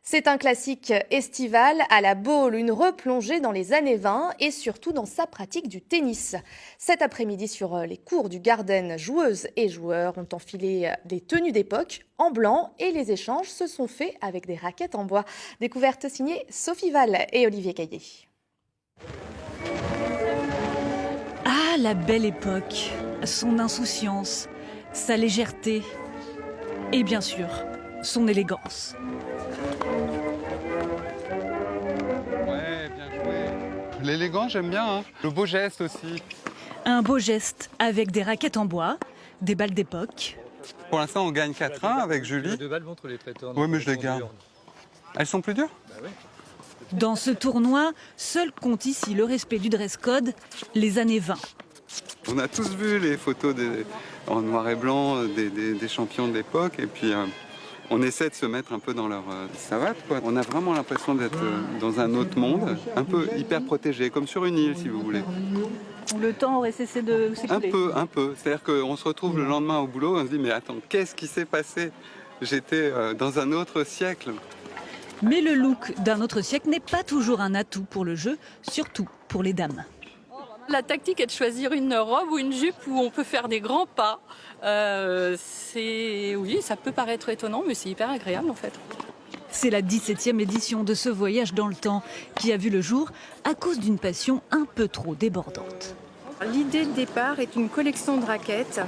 C'est un classique estival à la Baule, une replongée dans les années 20 et surtout dans sa pratique du tennis. Cet après-midi sur les cours du Garden, joueuses et joueurs ont enfilé des tenues d'époque en blanc et les échanges se sont faits avec des raquettes en bois. Découverte signée Sophie Val et Olivier Caillé. Ah, la belle époque, son insouciance, sa légèreté et bien sûr, son élégance. Ouais, bien joué. L'élégance, j'aime bien. Hein. Le beau geste aussi. Un beau geste avec des raquettes en bois, des balles d'époque. Pour l'instant, on gagne 4-1 avec Julie. Les deux balles contre les prêteurs. Oui, mais je les garde. Elles sont plus dures? Bah oui. Dans ce tournoi, seul compte ici le respect du dress code, les années 20. On a tous vu les photos en noir et blanc des champions de l'époque. Et puis, on essaie de se mettre un peu dans leur savate, quoi. On a vraiment l'impression d'être dans un autre monde, un peu hyper protégé, comme sur une île, si vous voulez. Le temps aurait cessé de s'écouler. Un peu. C'est-à-dire qu'on se retrouve le lendemain au boulot, on se dit, mais attends, qu'est-ce qui s'est passé? J'étais dans un autre siècle. Mais le look d'un autre siècle n'est pas toujours un atout pour le jeu, surtout pour les dames. La tactique est de choisir une robe ou une jupe où on peut faire des grands pas. Oui, ça peut paraître étonnant, mais c'est hyper agréable en fait. C'est la 17e édition de ce voyage dans le temps qui a vu le jour à cause d'une passion un peu trop débordante. L'idée de départ est une collection de raquettes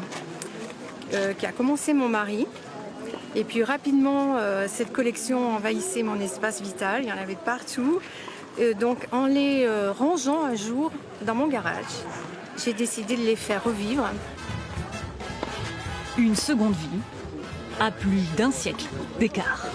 qui a commencé mon mari. Et puis rapidement, cette collection envahissait mon espace vital, il y en avait partout. Donc en les rangeant un jour dans mon garage, j'ai décidé de les faire revivre. Une seconde vie à plus d'un siècle d'écart.